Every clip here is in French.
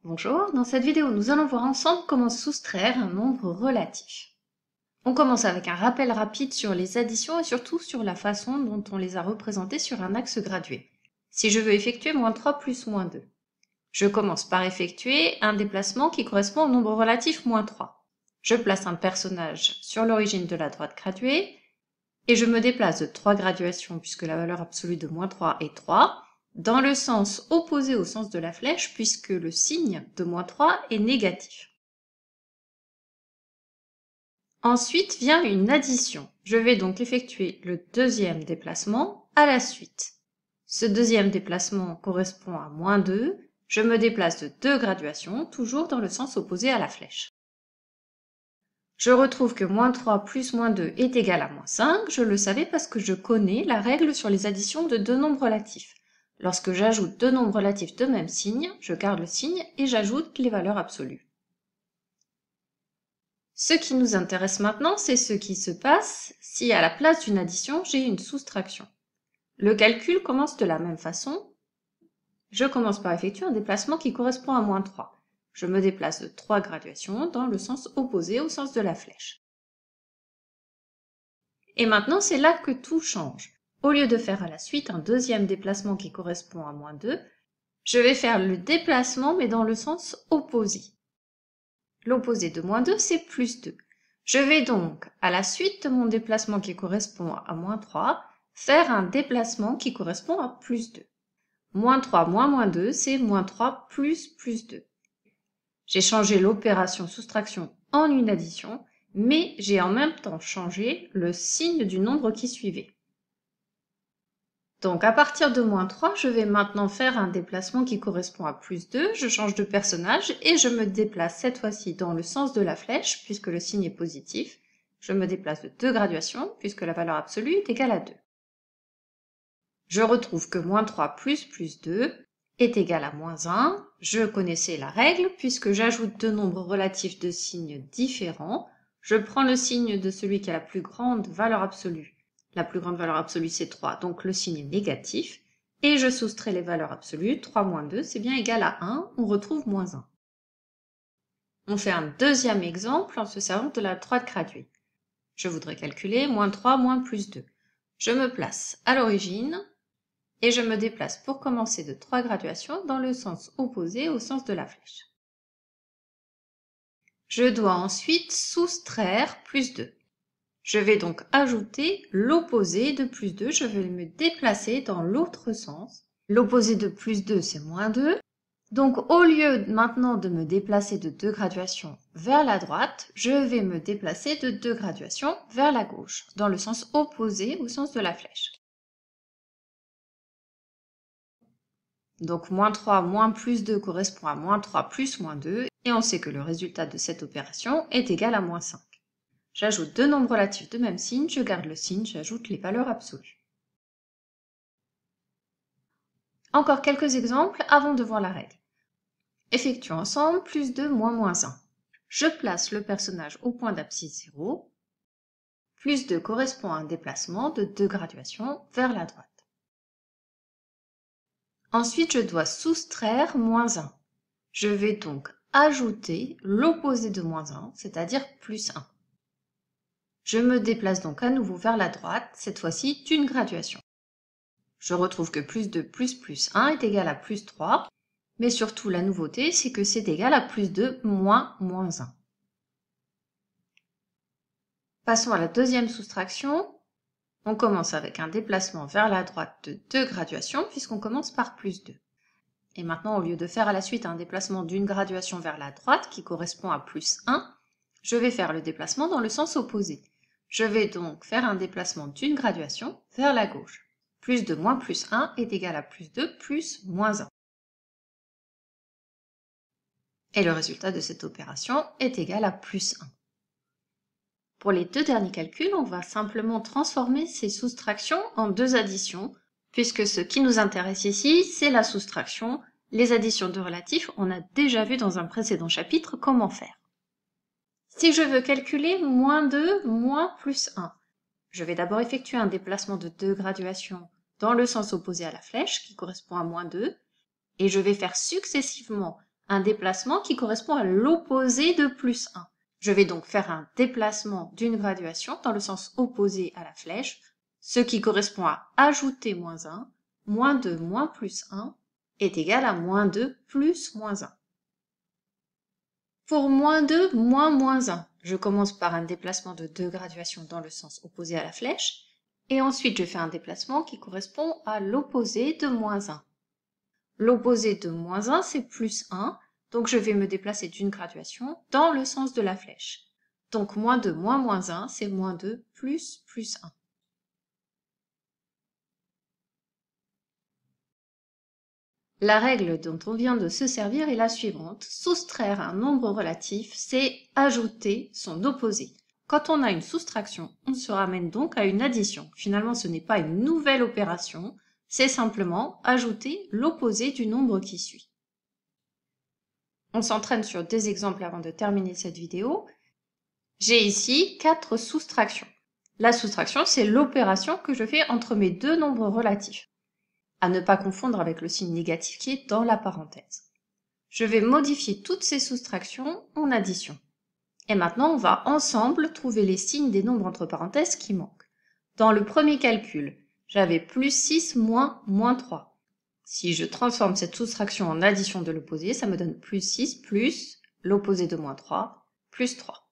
Bonjour, dans cette vidéo nous allons voir ensemble comment soustraire un nombre relatif. On commence avec un rappel rapide sur les additions et surtout sur la façon dont on les a représentées sur un axe gradué. Si je veux effectuer -3 plus -2, je commence par effectuer un déplacement qui correspond au nombre relatif -3. Je place un personnage sur l'origine de la droite graduée et je me déplace de 3 graduations puisque la valeur absolue de -3 est 3. Dans le sens opposé au sens de la flèche, puisque le signe de -3 est négatif. Ensuite vient une addition. Je vais donc effectuer le deuxième déplacement à la suite. Ce deuxième déplacement correspond à -2. Je me déplace de 2 graduations, toujours dans le sens opposé à la flèche. Je retrouve que -3 plus -2 est égal à -5. Je le savais parce que je connais la règle sur les additions de deux nombres relatifs. Lorsque j'ajoute deux nombres relatifs de même signe, je garde le signe et j'ajoute les valeurs absolues. Ce qui nous intéresse maintenant, c'est ce qui se passe si à la place d'une addition, j'ai une soustraction. Le calcul commence de la même façon. Je commence par effectuer un déplacement qui correspond à -3. Je me déplace de 3 graduations dans le sens opposé au sens de la flèche. Et maintenant, c'est là que tout change. Au lieu de faire à la suite un deuxième déplacement qui correspond à -2, je vais faire le déplacement mais dans le sens opposé. L'opposé de -2, c'est +2. Je vais donc, à la suite de mon déplacement qui correspond à -3, faire un déplacement qui correspond à +2. -3 moins -2, c'est -3 plus +2. J'ai changé l'opération soustraction en une addition, mais j'ai en même temps changé le signe du nombre qui suivait. Donc à partir de -3, je vais maintenant faire un déplacement qui correspond à +2, je change de personnage et je me déplace cette fois-ci dans le sens de la flèche, puisque le signe est positif. Je me déplace de 2 graduations, puisque la valeur absolue est égale à 2. Je retrouve que -3 plus +2 est égal à -1. Je connaissais la règle, puisque j'ajoute deux nombres relatifs de signes différents. Je prends le signe de celui qui a la plus grande valeur absolue. La plus grande valeur absolue, c'est 3, donc le signe est négatif. Et je soustrais les valeurs absolues. 3 moins 2, c'est bien égal à 1. On retrouve -1. On fait un deuxième exemple en se servant de la droite graduée. Je voudrais calculer -3 moins +2. Je me place à l'origine et je me déplace pour commencer de 3 graduations dans le sens opposé au sens de la flèche. Je dois ensuite soustraire +2. Je vais donc ajouter l'opposé de +2, je vais me déplacer dans l'autre sens. L'opposé de +2, c'est -2. Donc au lieu maintenant de me déplacer de 2 graduations vers la droite, je vais me déplacer de 2 graduations vers la gauche, dans le sens opposé au sens de la flèche. Donc -3 moins +2 correspond à -3 plus -2, et on sait que le résultat de cette opération est égal à -5. J'ajoute deux nombres relatifs de même signe, je garde le signe, j'ajoute les valeurs absolues. Encore quelques exemples avant de voir la règle. Effectuons ensemble +2 moins -1. Je place le personnage au point d'abscisse 0. +2 correspond à un déplacement de 2 graduations vers la droite. Ensuite, je dois soustraire -1. Je vais donc ajouter l'opposé de -1, c'est-à-dire +1. Je me déplace donc à nouveau vers la droite, cette fois-ci d'une graduation. Je retrouve que +2 plus +1 est égal à +3, mais surtout la nouveauté, c'est que c'est égal à +2 moins -1. Passons à la deuxième soustraction. On commence avec un déplacement vers la droite de 2 graduations, puisqu'on commence par +2. Et maintenant, au lieu de faire à la suite un déplacement d'une graduation vers la droite, qui correspond à +1, je vais faire le déplacement dans le sens opposé. Je vais donc faire un déplacement d'une graduation vers la gauche. +2 moins +1 est égal à +2 plus -1. Et le résultat de cette opération est égal à +1. Pour les deux derniers calculs, on va simplement transformer ces soustractions en deux additions, puisque ce qui nous intéresse ici, c'est la soustraction. Les additions de relatifs, on a déjà vu dans un précédent chapitre comment faire. Si je veux calculer -2 moins +1, je vais d'abord effectuer un déplacement de 2 graduations dans le sens opposé à la flèche, qui correspond à -2, et je vais faire successivement un déplacement qui correspond à l'opposé de plus 1. Je vais donc faire un déplacement d'une graduation dans le sens opposé à la flèche, ce qui correspond à ajouter moins 1, moins 2 moins plus 1 est égal à moins 2 plus moins 1. Pour moins 2 moins 1, je commence par un déplacement de 2 graduations dans le sens opposé à la flèche, et ensuite je fais un déplacement qui correspond à l'opposé de moins 1. L'opposé de moins 1, c'est plus 1, donc je vais me déplacer d'une graduation dans le sens de la flèche. Donc moins 2 moins 1, c'est moins 2 plus 1. La règle dont on vient de se servir est la suivante. Soustraire un nombre relatif, c'est ajouter son opposé. Quand on a une soustraction, on se ramène donc à une addition. Finalement, ce n'est pas une nouvelle opération, c'est simplement ajouter l'opposé du nombre qui suit. On s'entraîne sur des exemples avant de terminer cette vidéo. J'ai ici 4 soustractions. La soustraction, c'est l'opération que je fais entre mes deux nombres relatifs. À ne pas confondre avec le signe négatif qui est dans la parenthèse. Je vais modifier toutes ces soustractions en addition. Et maintenant, on va ensemble trouver les signes des nombres entre parenthèses qui manquent. Dans le premier calcul, j'avais plus 6 moins 3. Si je transforme cette soustraction en addition de l'opposé, ça me donne plus 6 plus l'opposé de moins 3, plus 3.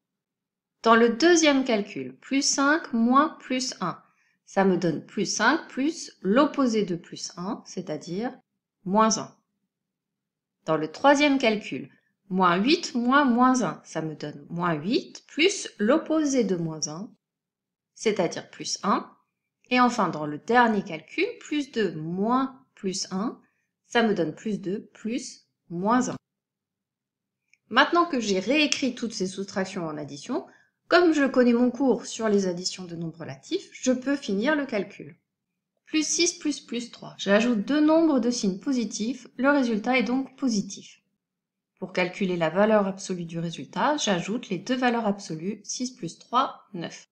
Dans le deuxième calcul, plus 5 moins plus 1, ça me donne plus 5 plus l'opposé de plus 1, c'est-à-dire moins 1. Dans le troisième calcul, moins 8 moins 1, ça me donne moins 8 plus l'opposé de moins 1, c'est-à-dire plus 1. Et enfin, dans le dernier calcul, plus 2 moins plus 1, ça me donne plus 2 plus moins 1. Maintenant que j'ai réécrit toutes ces soustractions en addition, comme je connais mon cours sur les additions de nombres relatifs, je peux finir le calcul. Plus 6 plus 3, j'ajoute deux nombres de signes positifs, le résultat est donc positif. Pour calculer la valeur absolue du résultat, j'ajoute les deux valeurs absolues, 6 plus 3, 9.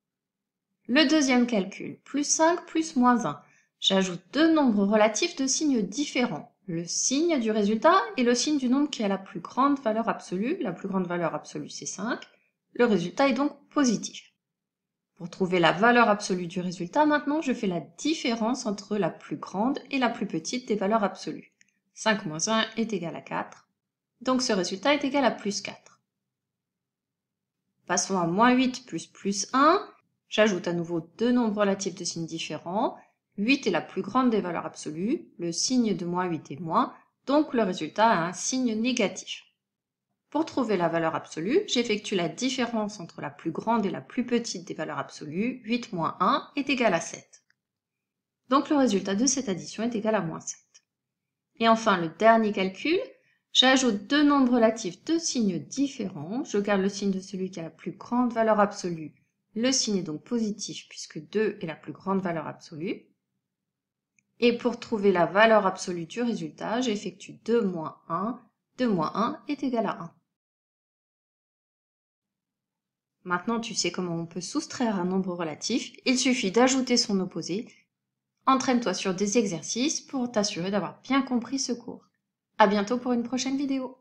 Le deuxième calcul, plus 5 plus moins 1, j'ajoute deux nombres relatifs de signes différents, le signe du résultat et le signe du nombre qui a la plus grande valeur absolue. La plus grande valeur absolue, c'est 5. Le résultat est donc positif. Pour trouver la valeur absolue du résultat, maintenant, je fais la différence entre la plus grande et la plus petite des valeurs absolues. 5 moins 1 est égal à 4. Donc ce résultat est égal à plus 4. Passons à moins 8 plus 1. J'ajoute à nouveau deux nombres relatifs de signes différents. 8 est la plus grande des valeurs absolues. Le signe de moins 8 est moins, donc le résultat a un signe négatif. Pour trouver la valeur absolue, j'effectue la différence entre la plus grande et la plus petite des valeurs absolues. 8 moins 1 est égal à 7. Donc le résultat de cette addition est égal à moins 7. Et enfin, le dernier calcul, j'ajoute deux nombres relatifs de signes différents. Je garde le signe de celui qui a la plus grande valeur absolue. Le signe est donc positif puisque 2 est la plus grande valeur absolue. Et pour trouver la valeur absolue du résultat, j'effectue 2 moins 1. 2 moins 1 est égal à 1. Maintenant, tu sais comment on peut soustraire un nombre relatif. Il suffit d'ajouter son opposé. Entraîne-toi sur des exercices pour t'assurer d'avoir bien compris ce cours. À bientôt pour une prochaine vidéo.